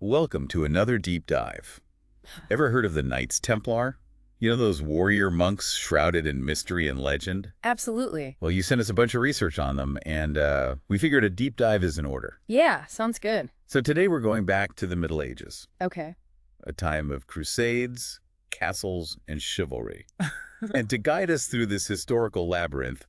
Welcome to another deep dive. Ever heard of the Knights Templar? You know those warrior monks shrouded in mystery and legend? Absolutely. Well, you sent us a bunch of research on them, and we figured a deep dive is in order. Yeah, sounds good. So today we're going back to the Middle Ages, Okay. a time of crusades, castles, and chivalry. And to guide us through this historical labyrinth,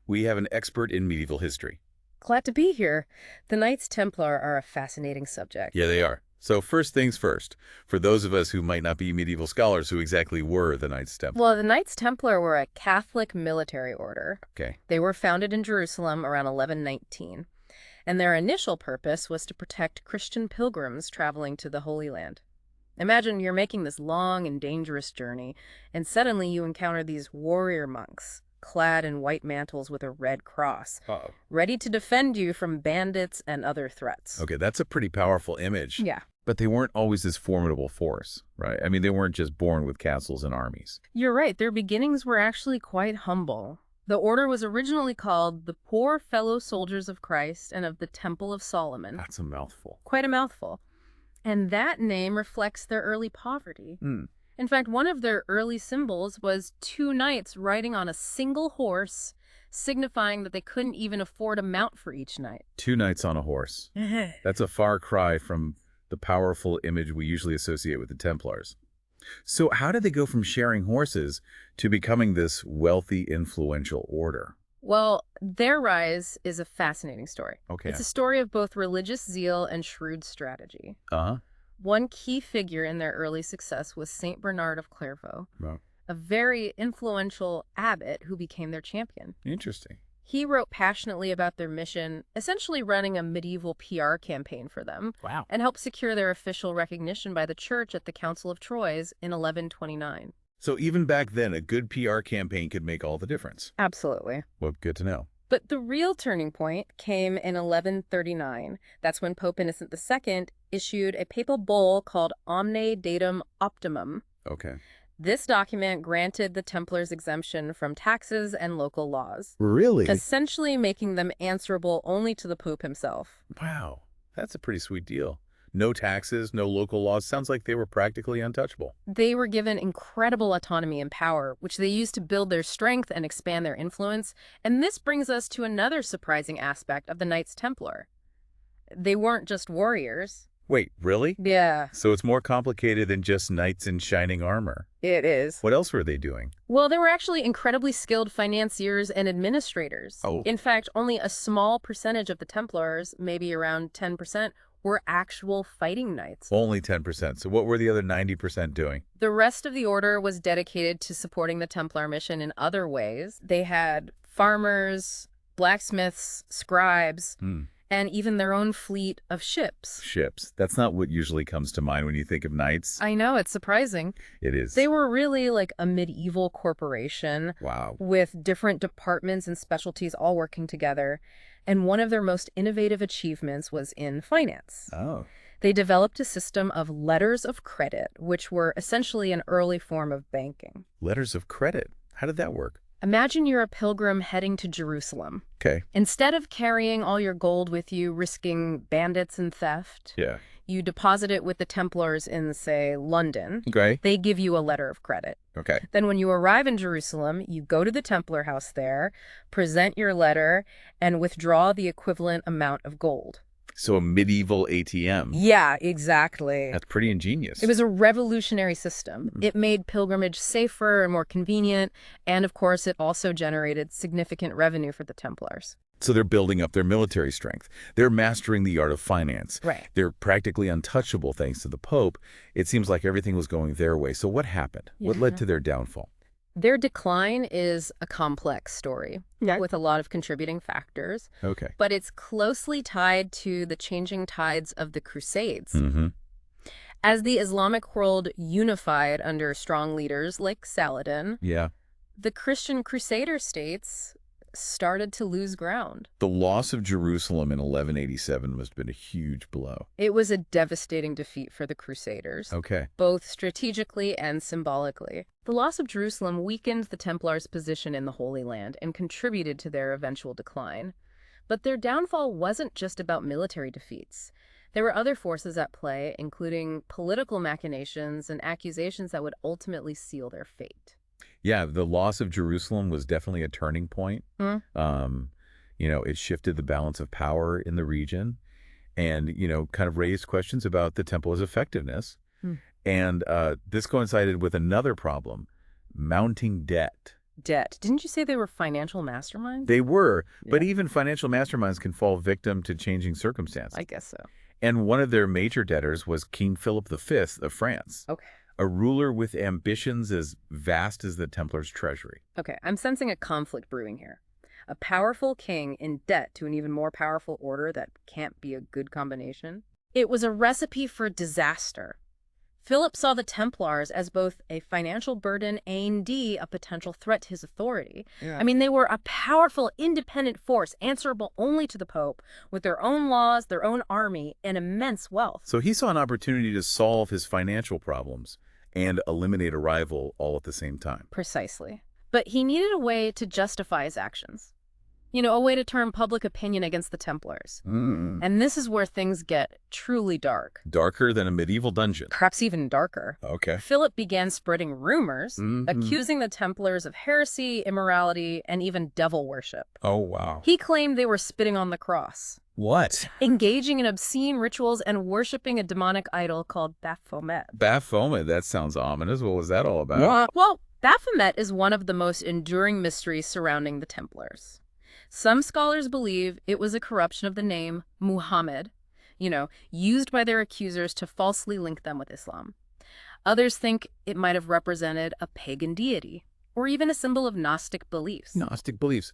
we have an expert in medieval history. Glad to be here. The Knights Templar are a fascinating subject. Yeah, they are. So first things first, for those of us who might not be medieval scholars, who exactly were the Knights Templar? Well, the Knights Templar were a Catholic military order. Okay. They were founded in Jerusalem around 1119, and their initial purpose was to protect Christian pilgrims traveling to the Holy Land. Imagine you're making this long and dangerous journey, and suddenly you encounter these warrior monks, clad in white mantles with a red cross, Uh-oh. ready to defend you from bandits and other threats. Okay, that's a pretty powerful image. Yeah. But they weren't always this formidable force, right? I mean, they weren't just born with castles and armies. You're right. Their beginnings were actually quite humble. The order was originally called the Poor Fellow Soldiers of Christ and of the Temple of Solomon. That's a mouthful. Quite a mouthful. And that name reflects their early poverty. In fact, one of their early symbols was two knights riding on a single horse, signifying that they couldn't even afford a mount for each knight. Two knights on a horse. That's a far cry from the powerful image we usually associate with the Templars. So how did they go from sharing horses to becoming this wealthy, influential order? Well, their rise is a fascinating story. Okay. It's a story of both religious zeal and shrewd strategy. Uh-huh. One key figure in their early success was Saint Bernard of Clairvaux, Well, a very influential abbot who became their champion. interesting. He wrote passionately about their mission, essentially running a medieval PR campaign for them, Wow. and helped secure their official recognition by the church at the Council of Troyes in 1129. So even back then, a good PR campaign could make all the difference. Absolutely. Well, good to know. But the real turning point came in 1139. That's when Pope Innocent II issued a papal bull called Omne Datum Optimum. Okay. This document granted the Templars exemption from taxes and local laws, Really? essentially making them answerable only to the Pope himself. Wow. That's a pretty sweet deal. No taxes, no local laws. Sounds like they were practically untouchable. They were given incredible autonomy and power, which they used to build their strength and expand their influence. And this brings us to another surprising aspect of the Knights Templar. They weren't just warriors. Wait, really? Yeah, So it's more complicated than just knights in shining armor. it is. What else were they doing? Well, they were actually incredibly skilled financiers and administrators. Oh. In fact, only a small percentage of the Templars, maybe around 10%, were actual fighting knights. Only 10%. So what were the other 90% doing? The rest of the order was dedicated to supporting the Templar mission in other ways. They had farmers, blacksmiths, scribes, and even their own fleet of ships. Ships. That's not what usually comes to mind when you think of knights. I know, it's surprising. It is. They were really like a medieval corporation Wow. with different departments and specialties all working together. And one of their most innovative achievements was in finance. Oh. They developed a system of letters of credit, which were essentially an early form of banking. Letters of credit. How did that work? Imagine you're a pilgrim heading to Jerusalem. Okay. Instead of carrying all your gold with you, risking bandits and theft, Yeah. you deposit it with the Templars in, say, London. Okay. They give you a letter of credit. Okay. Then when you arrive in Jerusalem, you go to the Templar house there, present your letter, and withdraw the equivalent amount of gold. So a medieval ATM. Yeah, exactly. That's pretty ingenious. It was a revolutionary system. It made pilgrimage safer and more convenient, and of course, it also generated significant revenue for the Templars. So they're building up their military strength. They're mastering the art of finance. Right. They're practically untouchable thanks to the Pope. It seems like everything was going their way. So what happened? What led to their downfall? Their decline is a complex story with a lot of contributing factors, Okay. but it's closely tied to the changing tides of the Crusades. As the Islamic world unified under strong leaders like Saladin, Yeah. the Christian crusader states started to lose ground. The loss of Jerusalem in 1187 must have been a huge blow. It was a devastating defeat for the Crusaders, Okay. both strategically and symbolically. The loss of Jerusalem weakened the Templars' position in the Holy Land and contributed to their eventual decline. But their downfall wasn't just about military defeats. There were other forces at play, including political machinations and accusations that would ultimately seal their fate. Yeah, the loss of Jerusalem was definitely a turning point. Hmm? Um, it shifted the balance of power in the region and, kind of raised questions about the temple's effectiveness. Hmm. And this coincided with another problem, mounting debt. Debt. Didn't you say they were financial masterminds? They were, but Yeah. even financial masterminds can fall victim to changing circumstances. I guess so. And one of their major debtors was King Philip V of France, Okay. a ruler with ambitions as vast as the Templars' treasury. Okay, I'm sensing a conflict brewing here. A powerful king in debt to an even more powerful order that can't be a good combination. It was a recipe for disaster. Philip saw the Templars as both a financial burden and a potential threat to his authority. Yeah. I mean, they were a powerful, independent force, answerable only to the Pope, with their own laws, their own army, and immense wealth. So he saw an opportunity to solve his financial problems and eliminate a rival all at the same time. Precisely. But he needed a way to justify his actions. A way to turn public opinion against the Templars. And this is where things get truly dark. Darker than a medieval dungeon. Perhaps even darker. Okay. Philip began spreading rumors, accusing the Templars of heresy, immorality, and even devil worship. Oh, wow. He claimed they were spitting on the cross, What? engaging in obscene rituals, and worshiping a demonic idol called Baphomet. Baphomet, that sounds ominous. What was that all about? Well, Baphomet is one of the most enduring mysteries surrounding the Templars. Some scholars believe it was a corruption of the name Muhammad, used by their accusers to falsely link them with Islam. Others think it might have represented a pagan deity, or even a symbol of Gnostic beliefs. Gnostic beliefs.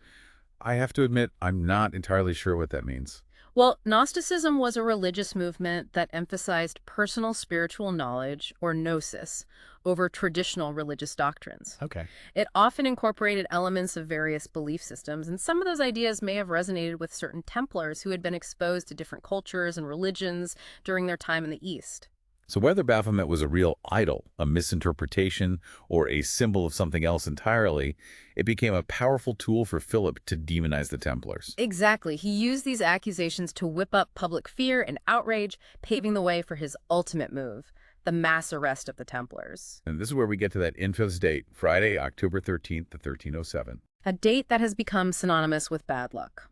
I have to admit, I'm not entirely sure what that means. Well, Gnosticism was a religious movement that emphasized personal spiritual knowledge, or gnosis, over traditional religious doctrines. Okay. It often incorporated elements of various belief systems, and some of those ideas may have resonated with certain Templars who had been exposed to different cultures and religions during their time in the East. So whether Baphomet was a real idol, a misinterpretation, or a symbol of something else entirely, it became a powerful tool for Philip to demonize the Templars. Exactly. He used these accusations to whip up public fear and outrage, paving the way for his ultimate move, the mass arrest of the Templars. And this is where we get to that infamous date, Friday, October 13th, 1307. A date that has become synonymous with bad luck.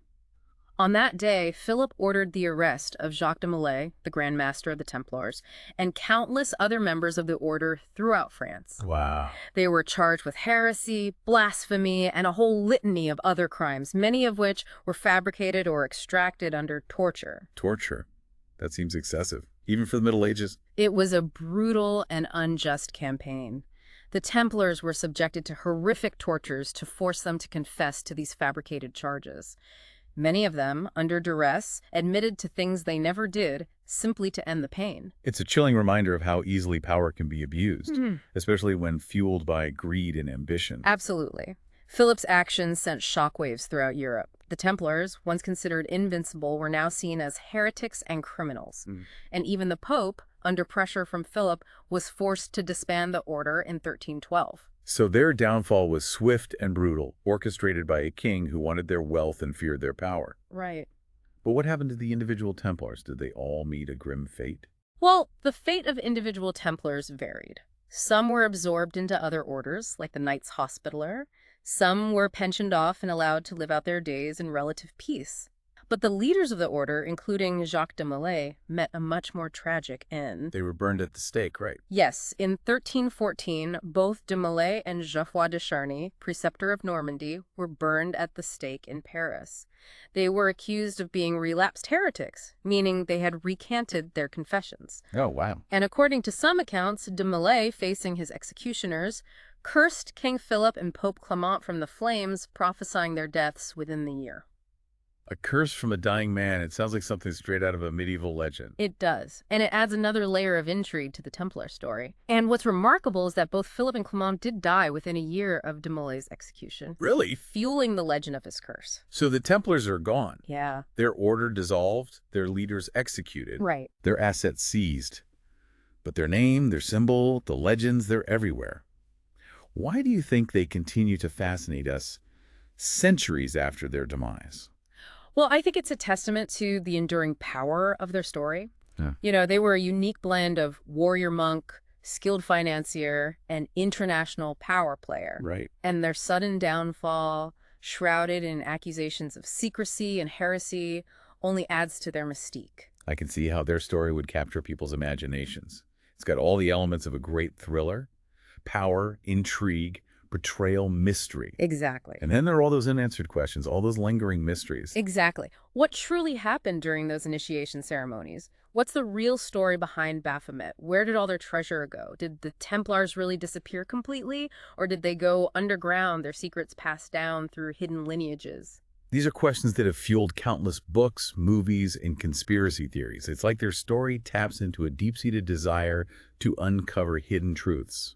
On that day, Philip ordered the arrest of Jacques de Molay, the Grand Master of the Templars, and countless other members of the order throughout France. Wow. They were charged with heresy, blasphemy, and a whole litany of other crimes, many of which were fabricated or extracted under torture. Torture. That seems excessive, even for the Middle Ages. It was a brutal and unjust campaign. The Templars were subjected to horrific tortures to force them to confess to these fabricated charges. Many of them, under duress, admitted to things they never did, simply to end the pain. It's a chilling reminder of how easily power can be abused, especially when fueled by greed and ambition. Absolutely. Philip's actions sent shockwaves throughout Europe. The Templars, once considered invincible, were now seen as heretics and criminals. And even the Pope, under pressure from Philip, was forced to disband the order in 1312. So their downfall was swift and brutal, orchestrated by a king who wanted their wealth and feared their power. Right. But what happened to the individual Templars? Did they all meet a grim fate? Well, the fate of individual Templars varied. Some were absorbed into other orders, like the Knights Hospitaller. Some were pensioned off and allowed to live out their days in relative peace. But the leaders of the order, including Jacques de Molay, met a much more tragic end. They were burned at the stake, right? Yes, in 1314, both de Molay and Geoffroy de Charny, preceptor of Normandy, were burned at the stake in Paris. They were accused of being relapsed heretics, meaning they had recanted their confessions. Oh, wow. And according to some accounts, de Molay, facing his executioners, cursed King Philip and Pope Clement from the flames, prophesying their deaths within the year. A curse from a dying man. It sounds like something straight out of a medieval legend. It does, and it adds another layer of intrigue to the Templar story. And what's remarkable is that both Philip and Clement did die within a year of de Molay's execution, Really? fueling the legend of his curse. So the Templars are gone. Yeah. Their order dissolved, their leaders executed, Right. their assets seized. But their name, their symbol, the legends, they're everywhere. Why do you think they continue to fascinate us centuries after their demise? Well, I think it's a testament to the enduring power of their story. Yeah. They were a unique blend of warrior monk, skilled financier, and international power player. Right. And their sudden downfall, shrouded in accusations of secrecy and heresy, only adds to their mystique. I can see how their story would capture people's imaginations. It's got all the elements of a great thriller: power, intrigue, betrayal, mystery. Exactly. And then there are all those unanswered questions, all those lingering mysteries. Exactly. What truly happened during those initiation ceremonies? What's the real story behind Baphomet? Where did all their treasure go? Did the Templars really disappear completely? Or did they go underground, their secrets passed down through hidden lineages? These are questions that have fueled countless books, movies, and conspiracy theories. It's like their story taps into a deep-seated desire to uncover hidden truths,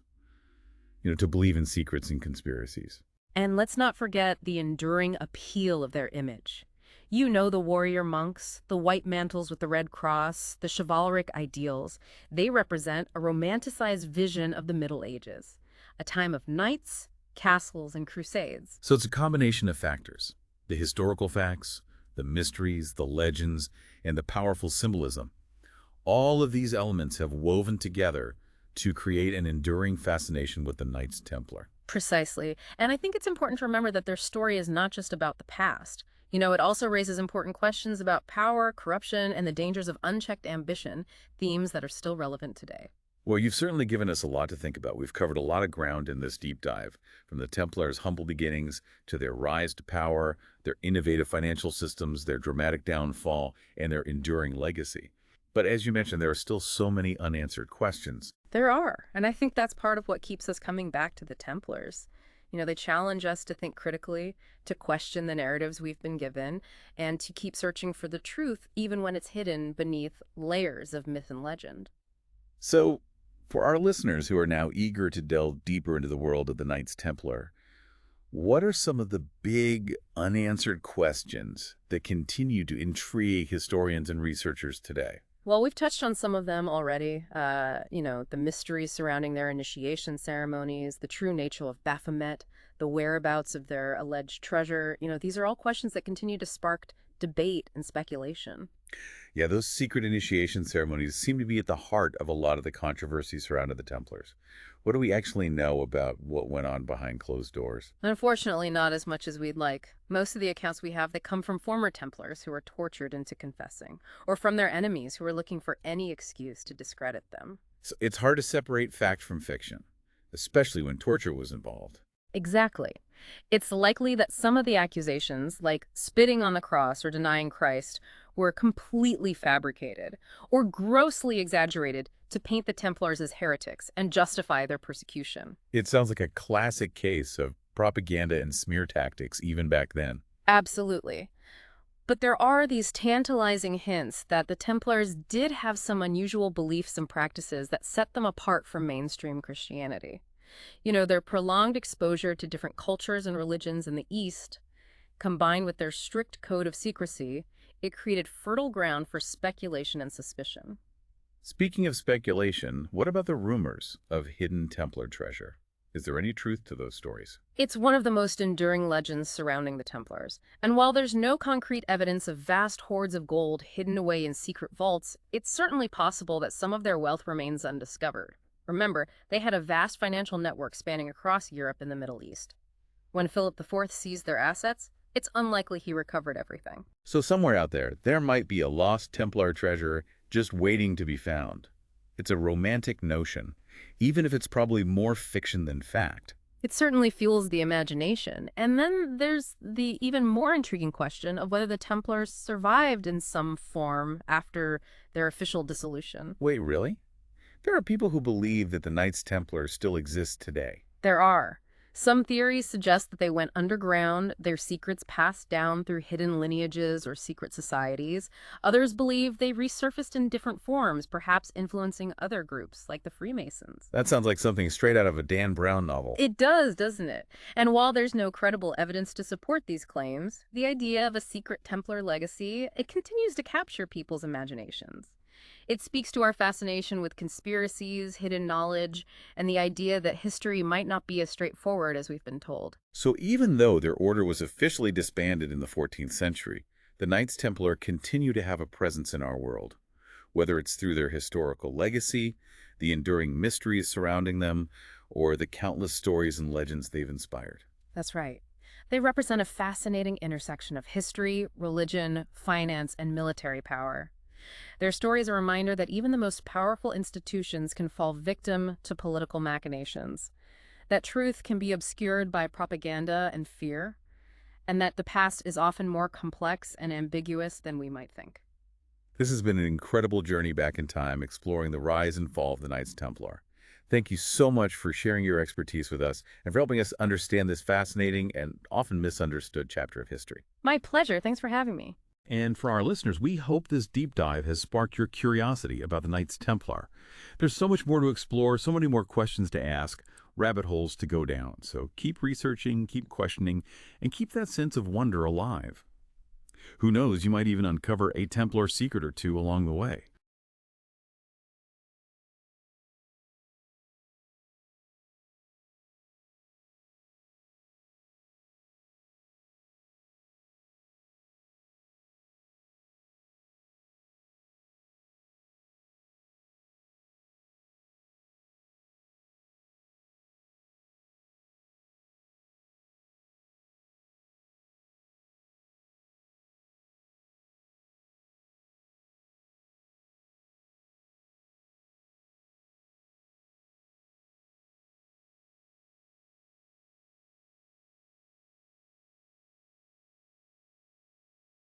to believe in secrets and conspiracies. And let's not forget the enduring appeal of their image. The warrior monks, the white mantles with the red cross, the chivalric ideals. They represent a romanticized vision of the Middle Ages, a time of knights, castles, and crusades. So it's a combination of factors: the historical facts, the mysteries, the legends, and the powerful symbolism. All of these elements have woven together to create an enduring fascination with the Knights Templar. Precisely. And I think it's important to remember that their story is not just about the past. It also raises important questions about power, corruption, and the dangers of unchecked ambition, themes that are still relevant today. Well, you've certainly given us a lot to think about. We've covered a lot of ground in this deep dive, from the Templars' humble beginnings to their rise to power, their innovative financial systems, their dramatic downfall, and their enduring legacy. But as you mentioned, there are still so many unanswered questions. There are, and I think that's part of what keeps us coming back to the Templars. They challenge us to think critically, to question the narratives we've been given, and to keep searching for the truth even when it's hidden beneath layers of myth and legend. So, for our listeners who are now eager to delve deeper into the world of the Knights Templar, what are some of the big unanswered questions that continue to intrigue historians and researchers today? Well, we've touched on some of them already. The mysteries surrounding their initiation ceremonies, the true nature of Baphomet, the whereabouts of their alleged treasure. These are all questions that continue to spark debate and speculation. Yeah, those secret initiation ceremonies seem to be at the heart of a lot of the controversy surrounding the Templars. What do we actually know about what went on behind closed doors? Unfortunately, not as much as we'd like. Most of the accounts we have, they come from former Templars who were tortured into confessing, or from their enemies who were looking for any excuse to discredit them. So it's hard to separate fact from fiction, especially when torture was involved. Exactly. It's likely that some of the accusations, like spitting on the cross or denying Christ, were completely fabricated or grossly exaggerated to paint the Templars as heretics and justify their persecution. It sounds like a classic case of propaganda and smear tactics even back then. Absolutely. But there are these tantalizing hints that the Templars did have some unusual beliefs and practices that set them apart from mainstream Christianity. Their prolonged exposure to different cultures and religions in the East, combined with their strict code of secrecy, it created fertile ground for speculation and suspicion. Speaking of speculation, what about the rumors of hidden Templar treasure? Is there any truth to those stories? It's one of the most enduring legends surrounding the Templars. And while there's no concrete evidence of vast hoards of gold hidden away in secret vaults, it's certainly possible that some of their wealth remains undiscovered. Remember, they had a vast financial network spanning across Europe and the Middle East. When Philip IV seized their assets, it's unlikely he recovered everything. So somewhere out there might be a lost Templar treasure just waiting to be found. It's a romantic notion, even if it's probably more fiction than fact. It certainly fuels the imagination. And then there's the even more intriguing question of whether the Templars survived in some form after their official dissolution. Wait, really? There are people who believe that the Knights Templar still exist today. There are. Some theories suggest that they went underground, their secrets passed down through hidden lineages or secret societies. Others believe they resurfaced in different forms, perhaps influencing other groups, like the Freemasons. That sounds like something straight out of a Dan Brown novel. It does, doesn't it? And while there's no credible evidence to support these claims, the idea of a secret Templar legacy, it continues to capture people's imaginations. It speaks to our fascination with conspiracies, hidden knowledge, and the idea that history might not be as straightforward as we've been told. So even though their order was officially disbanded in the 14th century, the Knights Templar continue to have a presence in our world. whether it's through their historical legacy, the enduring mysteries surrounding them, or the countless stories and legends they've inspired. That's right. They represent a fascinating intersection of history, religion, finance, and military power. Their story is a reminder that even the most powerful institutions can fall victim to political machinations, that truth can be obscured by propaganda and fear, and that the past is often more complex and ambiguous than we might think. This has been an incredible journey back in time exploring the rise and fall of the Knights Templar. Thank you so much for sharing your expertise with us and for helping us understand this fascinating and often misunderstood chapter of history. My pleasure. Thanks for having me. And for our listeners, we hope this deep dive has sparked your curiosity about the Knights Templar. There's so much more to explore, so many more questions to ask, rabbit holes to go down. So keep researching, keep questioning, and keep that sense of wonder alive. Who knows, you might even uncover a Templar secret or two along the way.